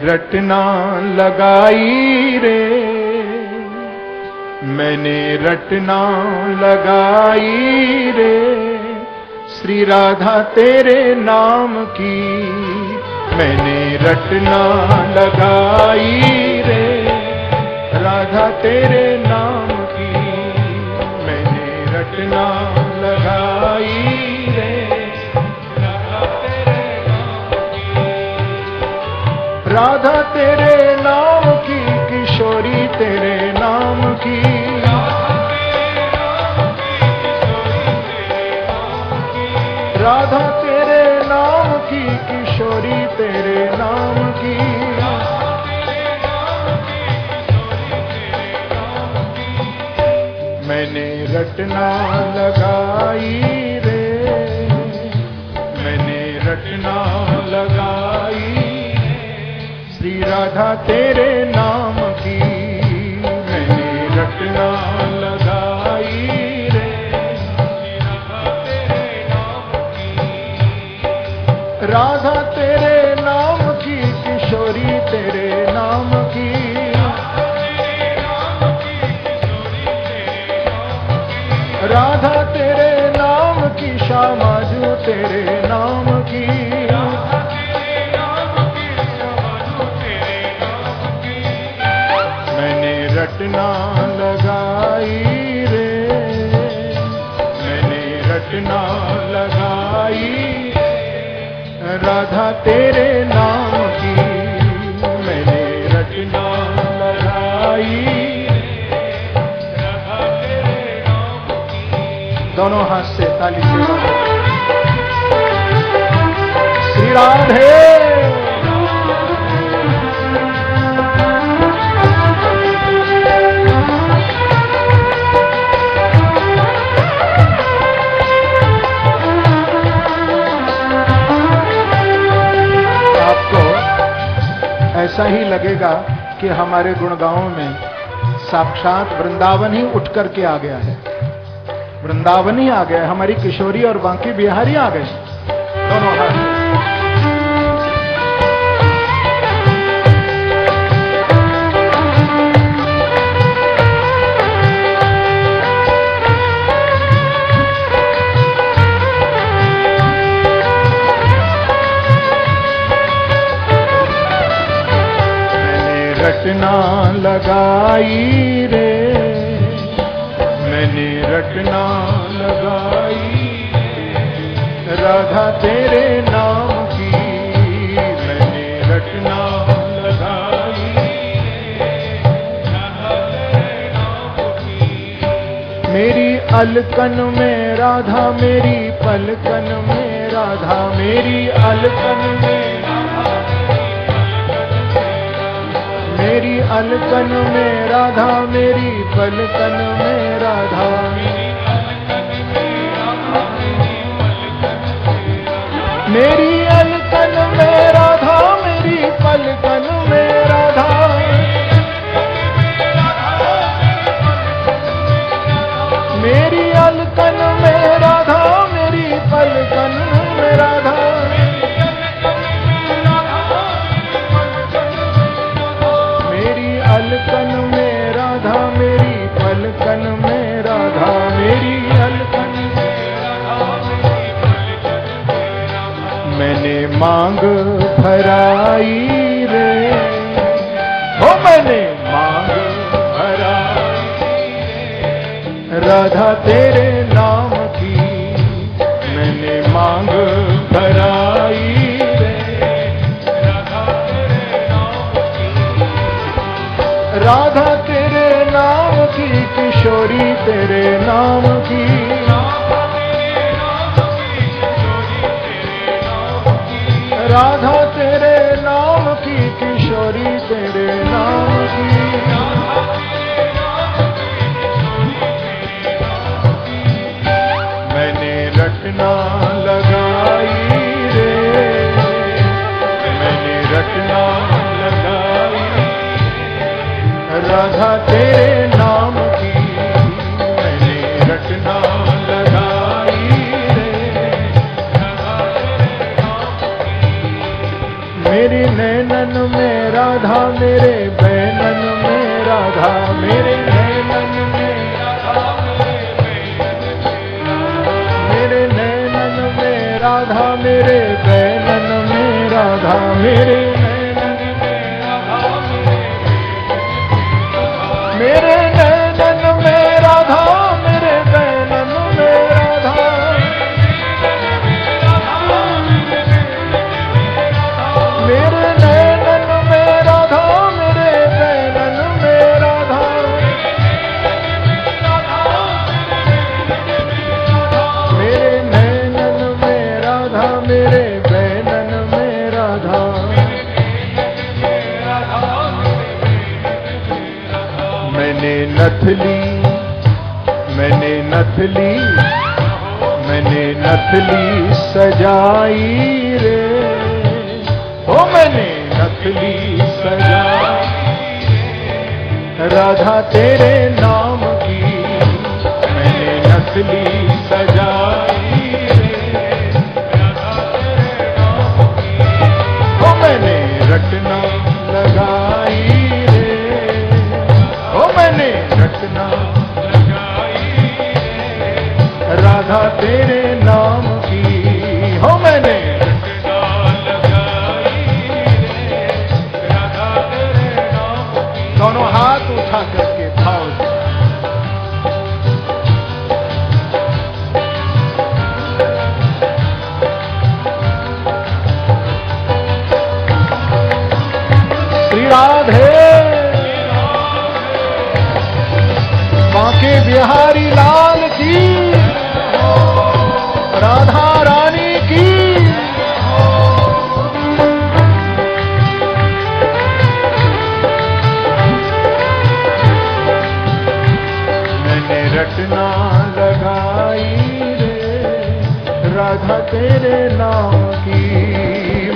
रटना लगाई रे, मैंने रटना लगाई रे, श्री राधा तेरे नाम की मैंने रटना लगाई रे, राधा तेरे नाम की मैंने रटना लगाई रे, राधा तेरे नाम की, राधा तेरे नाम की, किशोरी तेरे नाम की, राधा तेरे नाम की, किशोरी तेरे नाम की, मैंने रटना लगाई रे, मैंने रटना लगाई, श्री राधा तेरे नाम की मैंने रटना लगाई रे, राधा तेरे नाम की, किशोरी तेरे नाम की, राधा तेरे नाम की, श्यामाजू तेरे नाम की, मैंने रटना लगाई रे, मैंने रटना लगाई, राधा तेरे नाम की मैंने रटना लगाई, राधा तेरे नाम की, दोनों हाथ से ताली से श्री राधे। ऐसा ही लगेगा कि हमारे गुणगांवों में साक्षात वृंदावन ही उठ करके आ गया है, वृंदावन ही आ गया है, हमारी किशोरी और बांकी बिहारी आ गए दोनों हाथ। रटना लगाई रे, मैंने रटना लगाई, राधा तेरे नाम की मैंने रटना लगाई, राधा तेरे नाम की, मेरी अलकन में राधा, मेरी पलकन में राधा, मेरी अलकन में मेरी अलकन में राधा, मेरी पलकन में राधा, मेरी अलकन में राधा, मेरी पलकन में राधा, मेरी अलकन में राधा, मेरी पलकन में राधा, अलकन में राधा, मेरी पलकन में राधा, मेरी अलकन में राधा, मैंने मांग भराई रे, ओ मैंने मांग भराई, राधा तेरे नाम की मैंने मांग भराई, राधा तेरे नाम की, किशोरी तेरे नाम की, राधा तेरे नाम की, किशोरी तेरे नाम की, मैंने रटना लगाई रे, मैंने रटना लगाई, राधा तेरे नाम की मैंने रटना लगाई रे, राधा तेरे नाम की, मेरी नैनन में राधा मेरे बैनन में राधा मेरे नैनन में राधा मेरे नैनन में राधा मेरे बैनन में राधा मेरे नैनन में राधा मेरे नैनन में राधा मेरे बैनन में राधा मेरे नैनन में राधा मेरे बैनन में राधा मेरे नैनन में राधा मेरे बैनन में राधा मैंने नथली सजाई रे ओ मैंने नथली सजाई राधा तेरे नाम की मैंने नथली सजाई रे ओ मैंने रटना लगाई रे ओ मैंने रटना राधा तेरे नाम की हो मैंने दोनों हाथ उठा करके भाव श्री राधे बांके बिहारी लाल की राधा रानी की मैंने रटना लगाई रे राधा तेरे नाम की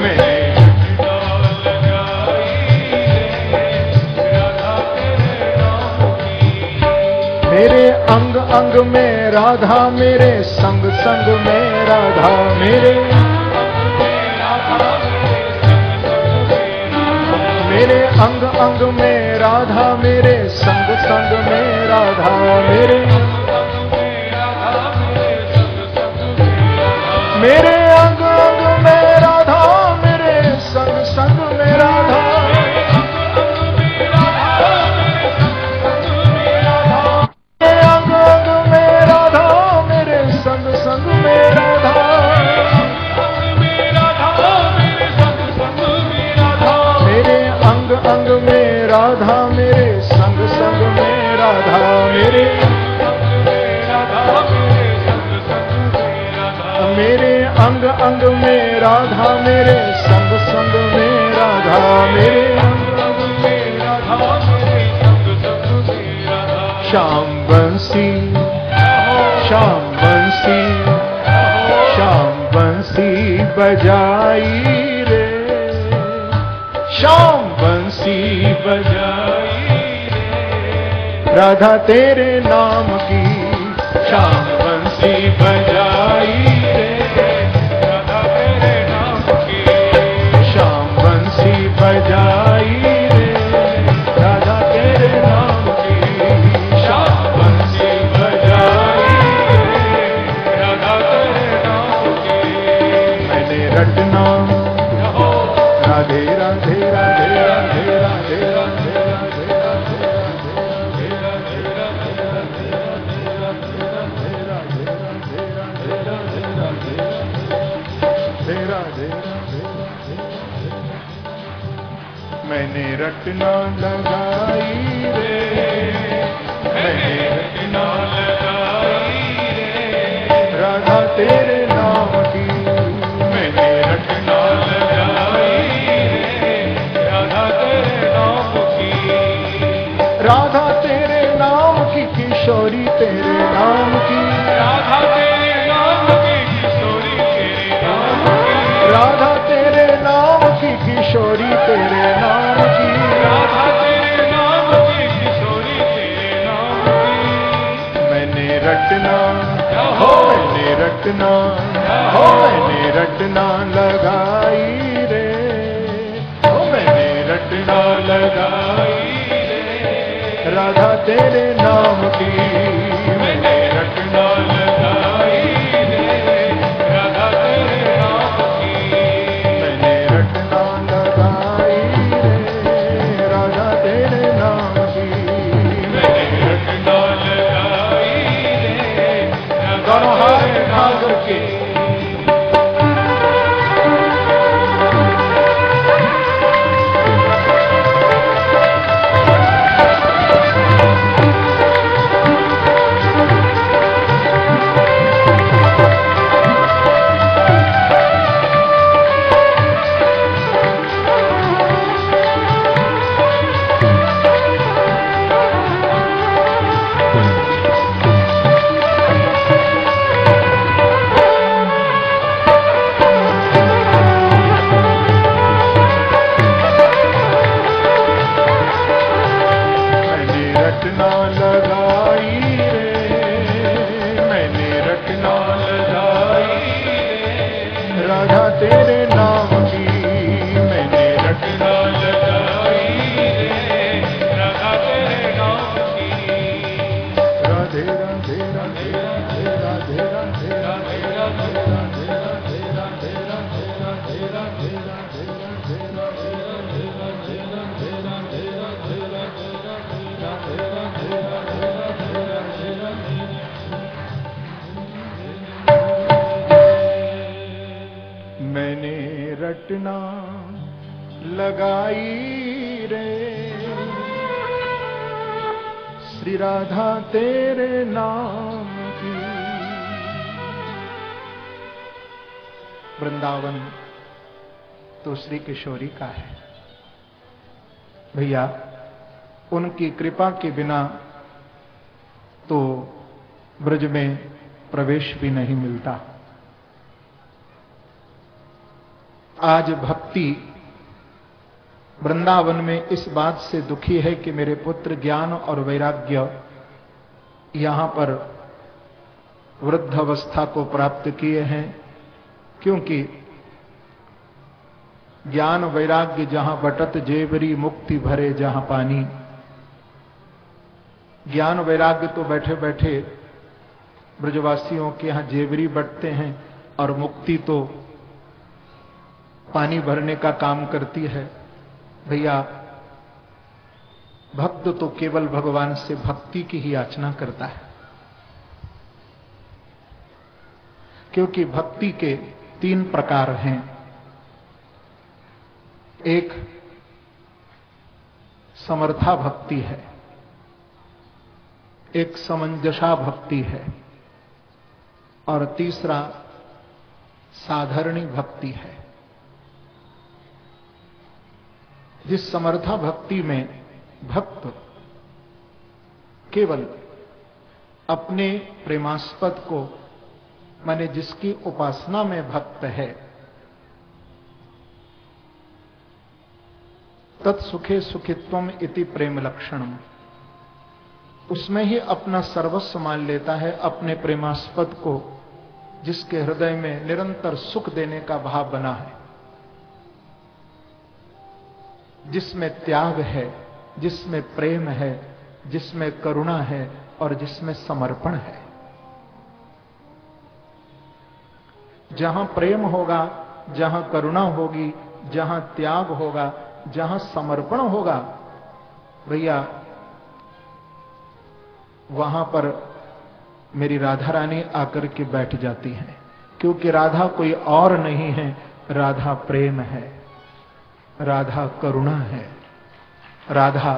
मैंने रटना लगाई रे राधा तेरे नाम की मेरे अंग अंग में राधा मेरे संग संग में राधा मेरे मेरे अंग अंग में राधा मेरे संग संग में राधा मेरे मेरे अंग अंग में राधा मेरे संग संग में राधा राधा मेरे संग संग में राधा मेरे मेरे अंग अंग में राधा मेरे संग संग में राधा मेरे श्याम बंसी श्याम बंसी श्याम बंसी बजाई रे श्याम बंसी बजाई राधा तेरे नाम की श्याम बंसी बजाई राधा तेरे नाम की श्याम बंसी बजाई राधा तेरे नाम की श्याम बंसी बजाई राधा तेरे नाम की मैंने रटना राधे राधे राधे राधे राधे राधे मैंने रटना लगाई रे मैंने रटना लगाई रे राधा तेरे नाम की मैंने रटना लगाई रे राधा तेरे नाम की राधा तेरे नाम की किशोरी तेरे नाम की राधा तेरे नाम की किशोरी तेरे नाम की राधा तेरे नाम की किशोरी तेरे नाम की राधा तेरे नाम की किशोरी तेरे नाम की मैंने रटना हो मैंने रटना हो मैंने रटना लगाई रे हो मैंने रटना लगाई रे, राधा तेरे नाम की मैंने रटना लगाई रे, राधा तेरे नाम की, मैंने रटना लगाई रे, राधा तेरे नाम की। मैंने रटना लगाई रे, दोनों हाथ उठा करके रटना लगाई रे, श्री राधा तेरे नाम की। वृंदावन तो श्री किशोरी का है भैया, उनकी कृपा के बिना तो ब्रज में प्रवेश भी नहीं मिलता। आज भक्ति वृंदावन में इस बात से दुखी है कि मेरे पुत्र ज्ञान और वैराग्य यहां पर वृद्ध अवस्था को प्राप्त किए हैं, क्योंकि ज्ञान वैराग्य जहां बटत जेवरी मुक्ति भरे जहां पानी। ज्ञान वैराग्य तो बैठे बैठे ब्रजवासियों के यहां जेवरी बटते हैं और मुक्ति तो पानी भरने का काम करती है। भैया भक्त तो केवल भगवान से भक्ति की ही याचना करता है, क्योंकि भक्ति के 3 प्रकार हैं। एक समर्था भक्ति है, एक समंजसा भक्ति है और तीसरा साधारणी भक्ति है। जिस समर्था भक्ति में भक्त केवल अपने प्रेमास्पद को, माने जिसकी उपासना में भक्त है, तत्सुखे सुखित्वम इति प्रेम लक्षणम, उसमें ही अपना सर्वस्व मान लेता है। अपने प्रेमास्पद को, जिसके हृदय में निरंतर सुख देने का भाव बना है, जिसमें त्याग है, जिसमें प्रेम है, जिसमें करुणा है और जिसमें समर्पण है। जहां प्रेम होगा, जहां करुणा होगी, जहां त्याग होगा, जहां समर्पण होगा, भैया वहां पर मेरी राधा रानी आकर के बैठ जाती है, क्योंकि राधा कोई और नहीं है, राधा प्रेम है, राधा करुणा है, राधा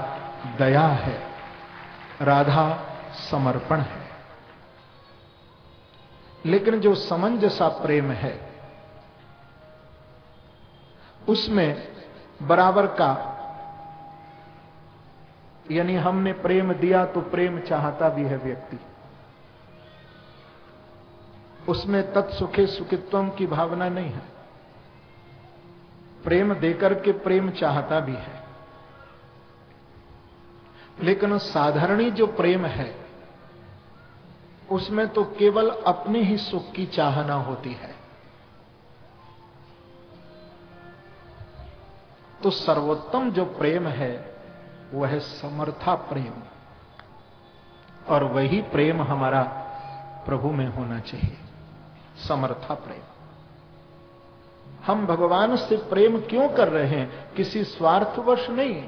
दया है, राधा समर्पण है। लेकिन जो समंजसा प्रेम है, उसमें बराबर का, यानी हमने प्रेम दिया तो प्रेम चाहता भी है व्यक्ति, उसमें तत्सुखे सुखित्वम की भावना नहीं है। प्रेम देकर के प्रेम चाहता भी है, लेकिन साधारणी जो प्रेम है उसमें तो केवल अपने ही सुख की चाहना होती है। तो सर्वोत्तम जो प्रेम है वह है समर्था प्रेम, और वही प्रेम हमारा प्रभु में होना चाहिए, समर्था प्रेम। हम भगवान से प्रेम क्यों कर रहे हैं? किसी स्वार्थवश नहीं,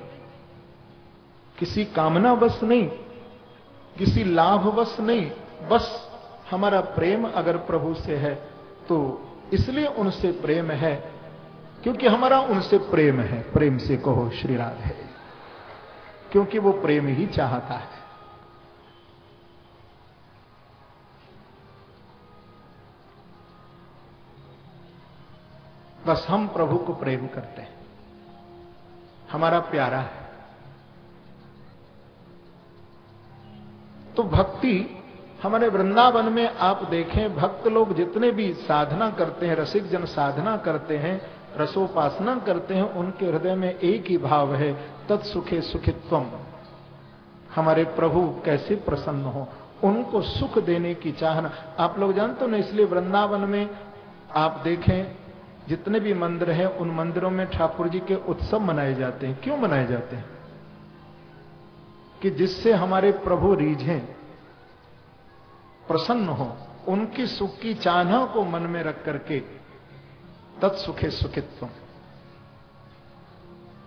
किसी कामनावश नहीं, किसी लाभवश नहीं, बस हमारा प्रेम अगर प्रभु से है तो इसलिए उनसे प्रेम है क्योंकि हमारा उनसे प्रेम है। प्रेम से कहो श्री राधे, क्योंकि वो प्रेम ही चाहता है। बस हम प्रभु को प्रेम करते हैं, हमारा प्यारा है। तो भक्ति हमारे वृंदावन में आप देखें, भक्त लोग जितने भी साधना करते हैं, रसिक जन साधना करते हैं, रसोपासना करते हैं, उनके हृदय में एक ही भाव है, तत्सुखे सुखित्वम। हमारे प्रभु कैसे प्रसन्न हो, उनको सुख देने की चाहना। आप लोग जानते हो ना, इसलिए वृंदावन में आप देखें जितने भी मंदिर हैं, उन मंदिरों में ठाकुर जी के उत्सव मनाए जाते हैं। क्यों मनाए जाते हैं? कि जिससे हमारे प्रभु रीझें, प्रसन्न हो, उनकी सुख की चाहना को मन में रख करके तत्सुखे सुखित्व।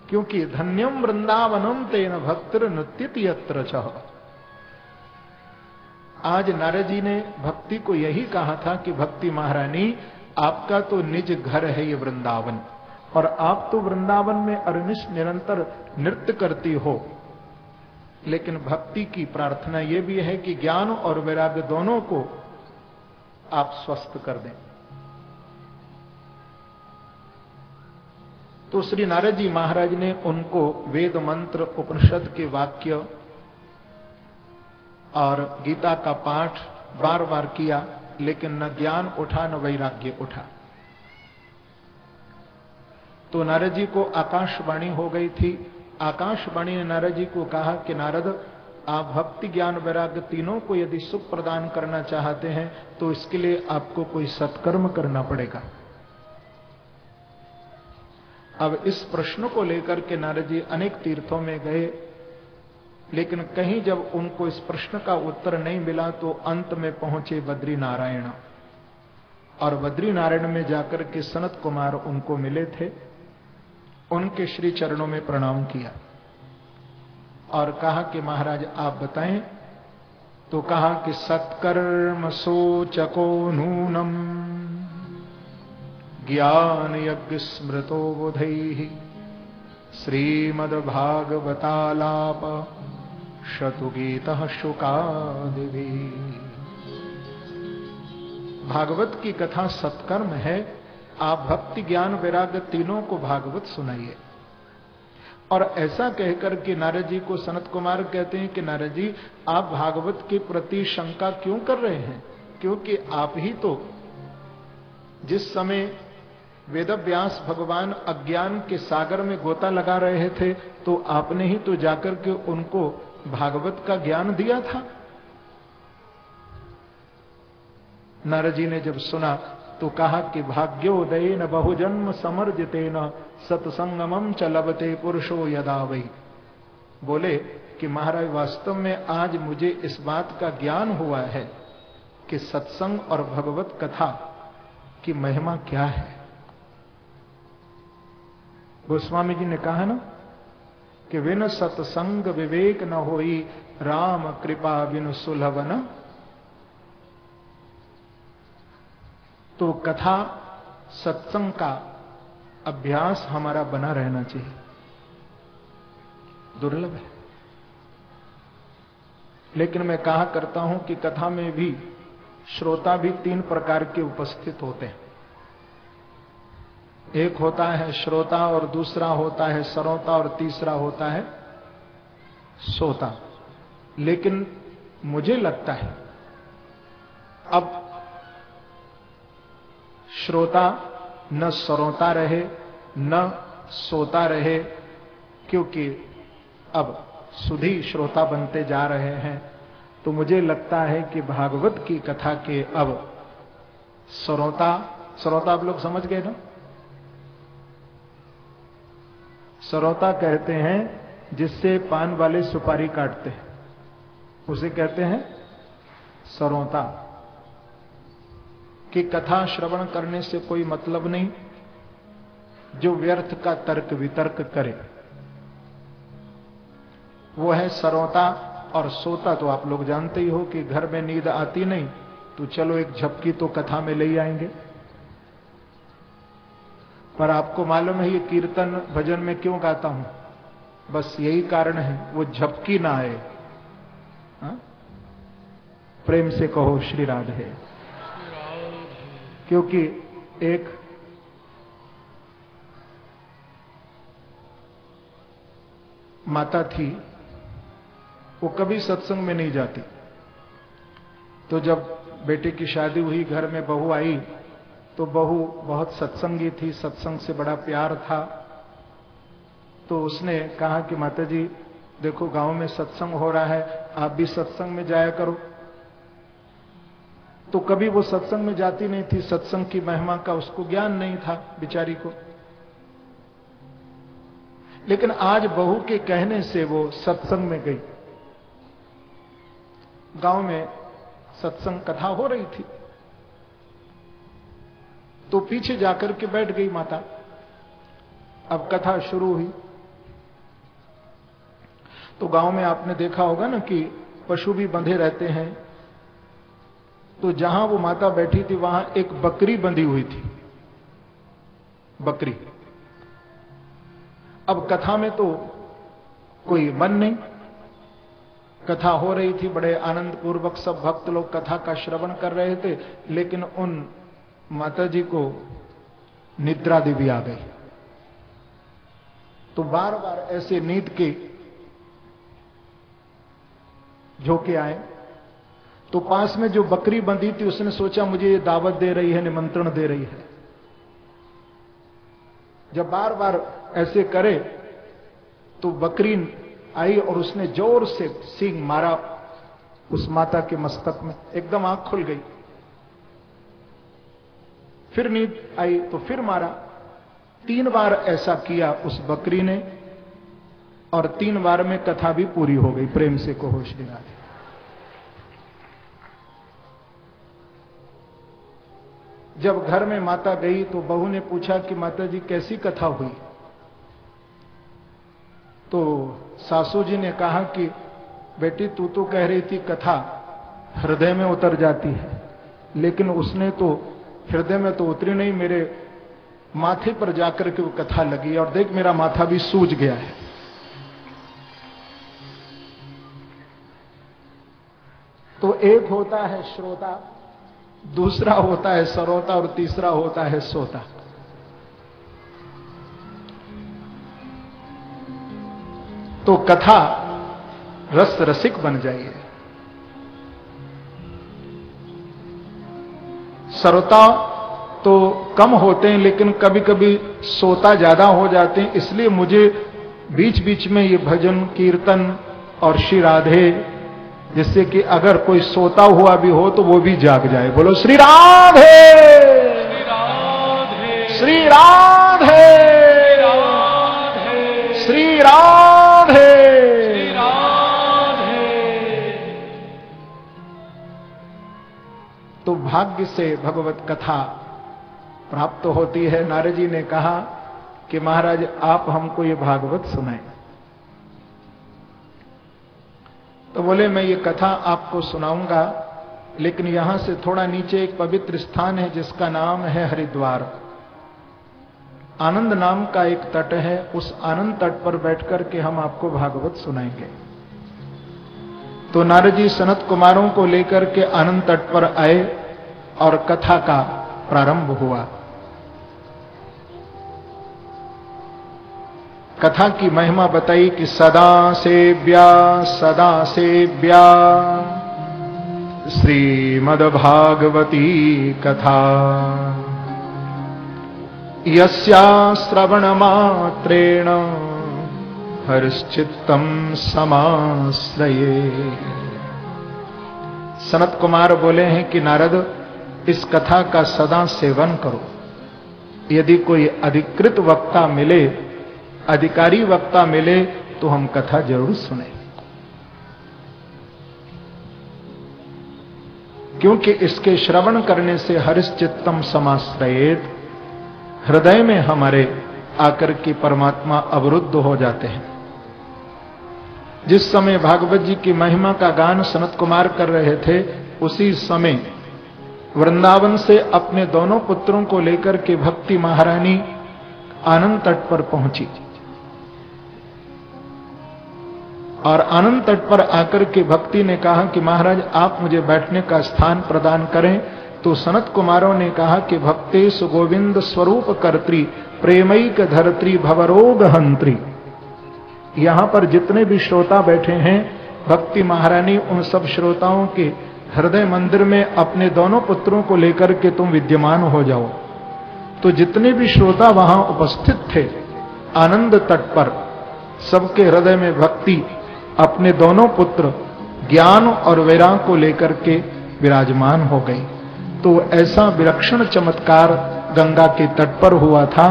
क्योंकि धन्यम वृंदावनम तेन भक्तिर नृत्यति यत्र चह। आज नारद जी ने भक्ति को यही कहा था कि भक्ति महारानी, आपका तो निज घर है ये वृंदावन, और आप तो वृंदावन में अरनिश निरंतर नृत्य करती हो, लेकिन भक्ति की प्रार्थना यह भी है कि ज्ञान और वैराग्य दोनों को आप स्वस्थ कर दें। तो श्री नारद जी महाराज ने उनको वेद मंत्र, उपनिषद के वाक्य और गीता का पाठ बार बार किया, लेकिन न ज्ञान उठा न वैराग्य उठा। तो नारद जी को आकाशवाणी हो गई थी। आकाशवाणी ने नारद जी को कहा कि नारद, आप भक्ति ज्ञान वैराग्य तीनों को यदि सुख प्रदान करना चाहते हैं तो इसके लिए आपको कोई सत्कर्म करना पड़ेगा। अब इस प्रश्न को लेकर के नारद जी अनेक तीर्थों में गए, लेकिन कहीं जब उनको इस प्रश्न का उत्तर नहीं मिला तो अंत में पहुंचे बद्री नारायण, और बद्री नारायण में जाकर के सनत कुमार उनको मिले थे। उनके श्री चरणों में प्रणाम किया और कहा कि महाराज आप बताएं। तो कहा कि सत्कर्म सोचको नूनम ज्ञान यज्ञ स्मृतो बुधैः श्रीमद्भागवतालाप शतुगीतः शुकादिभिः। भागवत की कथा सत्कर्म है। आप भक्ति ज्ञान वैराग्य तीनों को भागवत सुनाइए। और ऐसा कहकर के नारद जी को सनत कुमार कहते हैं कि नारद जी, आप भागवत के प्रति शंका क्यों कर रहे हैं? क्योंकि आप ही तो जिस समय वेदव्यास भगवान अज्ञान के सागर में गोता लगा रहे थे, तो आपने ही तो जाकर के उनको भागवत का ज्ञान दिया था। नारद जी ने जब सुना तो कहा कि भाग्योदयेन बहुजन्म समर्जितेन सत्संगमं च लभते पुरुषो यदा वै। बोले कि महाराज, वास्तव में आज मुझे इस बात का ज्ञान हुआ है कि सत्संग और भगवत कथा की महिमा क्या है। गोस्वामी जी ने कहा ना कि विन सत्संग विवेक न होई, राम कृपा बिनु सुलभ न। तो कथा सत्संग का अभ्यास हमारा बना रहना चाहिए, दुर्लभ है। लेकिन मैं कहा करता हूं कि कथा में भी श्रोता भी तीन प्रकार के उपस्थित होते हैं। एक होता है श्रोता, और दूसरा होता है सरोता, और तीसरा होता है सोता। लेकिन मुझे लगता है अब श्रोता न सरोता रहे न सोता रहे, क्योंकि अब सुधी श्रोता बनते जा रहे हैं। तो मुझे लगता है कि भागवत की कथा के अब सरोता आप लोग समझ गए ना? सरोता कहते हैं जिससे पान वाले सुपारी काटते हैं, उसे कहते हैं सरौता। कि कथा श्रवण करने से कोई मतलब नहीं, जो व्यर्थ का तर्क वितर्क करे वो है सरौता। और सोता तो आप लोग जानते ही हो कि घर में नींद आती नहीं तो चलो एक झपकी तो कथा में ले आएंगे। पर आपको मालूम है ये कीर्तन भजन में क्यों गाता हूं? बस यही कारण है, वो झपकी ना आए। हा? प्रेम से कहो श्री राधे। क्योंकि एक माता थी, वो कभी सत्संग में नहीं जाती। तो जब बेटे की शादी हुई, घर में बहू आई, तो बहू बहुत सत्संगी थी, सत्संग से बड़ा प्यार था। तो उसने कहा कि माता जी देखो गांव में सत्संग हो रहा है, आप भी सत्संग में जाया करो। तो कभी वो सत्संग में जाती नहीं थी, सत्संग की महिमा का उसको ज्ञान नहीं था बिचारी को। लेकिन आज बहू के कहने से वो सत्संग में गई। गांव में सत्संग कथा हो रही थी, तो पीछे जाकर के बैठ गई माता। अब कथा शुरू हुई। तो गांव में आपने देखा होगा ना कि पशु भी बंधे रहते हैं। तो जहां वो माता बैठी थी वहां एक बकरी बंधी हुई थी, बकरी। अब कथा में तो कोई मन नहीं, कथा हो रही थी, बड़े आनंद पूर्वक सब भक्त लोग कथा का श्रवण कर रहे थे। लेकिन उन माता जी को निद्रा देवी आ गई। तो बार बार ऐसे नींद के झोंके आए। तो पास में जो बकरी बंधी थी उसने सोचा मुझे ये दावत दे रही है, निमंत्रण दे रही है। जब बार बार ऐसे करे तो बकरी आई और उसने जोर से सींग मारा उस माता के मस्तक में, एकदम आंख खुल गई। फिर नींद आई तो फिर मारा। 3 बार ऐसा किया उस बकरी ने, और 3 बार में कथा भी पूरी हो गई। प्रेम से कहो श्री राधे। जब घर में माता गई तो बहू ने पूछा कि माता जी कैसी कथा हुई? तो सासू जी ने कहा कि बेटी तू तो कह रही थी कथा हृदय में उतर जाती है, लेकिन उसने तो हृदय में तो उतरी नहीं, मेरे माथे पर जाकर के वो कथा लगी और देख मेरा माथा भी सूज गया है। तो एक होता है श्रोता, दूसरा होता है सरोता और तीसरा होता है सोता। तो कथा रस रसिक बन जाइए। सरोता तो कम होते हैं लेकिन कभी कभी सोता ज्यादा हो जाते हैं। इसलिए मुझे बीच बीच में ये भजन कीर्तन और श्री राधे, जिससे कि अगर कोई सोता हुआ भी हो तो वो भी जाग जाए। बोलो श्री राधे, श्री राधे, श्री राधे, श्री राधे। श्री राधे। तो भाग्य से भगवत कथा प्राप्त होती है। नारद जी ने कहा कि महाराज आप हमको ये भागवत सुनाएं। तो बोले मैं ये कथा आपको सुनाऊंगा, लेकिन यहां से थोड़ा नीचे एक पवित्र स्थान है जिसका नाम है हरिद्वार। आनंद नाम का एक तट है, उस आनंद तट पर बैठकर के हम आपको भागवत सुनाएंगे। तो नारद जी सनत कुमारों को लेकर के आनंद तट पर आए और कथा का प्रारंभ हुआ। कथा की महिमा बताई कि सदा सेव्या श्रीमद्भागवती कथा, यस्या श्रवण मात्रेण हर्षचित्तम समाश्रये। सनत कुमार बोले हैं कि नारद इस कथा का सदा सेवन करो। यदि कोई अधिकृत वक्ता मिले, अधिकारी वक्ता मिले तो हम कथा जरूर सुने, क्योंकि इसके श्रवण करने से हरिश्चित्तम समाश्रयेत, हृदय में हमारे आकर के परमात्मा अवरुद्ध हो जाते हैं। जिस समय भागवत जी की महिमा का गान सनत कुमार कर रहे थे, उसी समय वृंदावन से अपने दोनों पुत्रों को लेकर के भक्ति महारानी आनंद तट पर पहुंची और आनंद तट पर आकर के भक्ति ने कहा कि महाराज आप मुझे बैठने का स्थान प्रदान करें। तो सनत कुमारों ने कहा कि भक्ते सुगोविंद स्वरूप कर्त्री प्रेमैक धरत्री भवरोग हंत्री। यहां पर जितने भी श्रोता बैठे हैं, भक्ति महारानी उन सब श्रोताओं के हृदय मंदिर में अपने दोनों पुत्रों को लेकर के तुम विद्यमान हो जाओ। तो जितने भी श्रोता वहां उपस्थित थे आनंद तट पर, सबके हृदय में भक्ति अपने दोनों पुत्र ज्ञान और वैराग को लेकर के विराजमान हो गई। तो ऐसा विलक्षण चमत्कार गंगा के तट पर हुआ था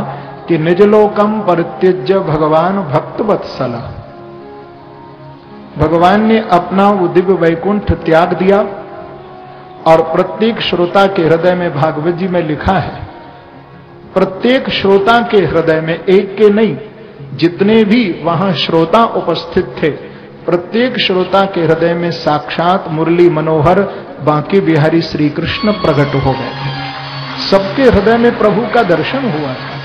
कि निजलोकम परित्यज्य भगवान भक्तवत्सला, भगवान ने अपना वो दिव्य वैकुंठ त्याग दिया और प्रत्येक श्रोता के हृदय में, भागवत जी में लिखा है, प्रत्येक श्रोता के हृदय में, एक के नहीं, जितने भी वहां श्रोता उपस्थित थे, प्रत्येक श्रोता के हृदय में साक्षात मुरली मनोहर बांके बिहारी श्री कृष्ण प्रकट हो गए थे। सबके हृदय में प्रभु का दर्शन हुआ था।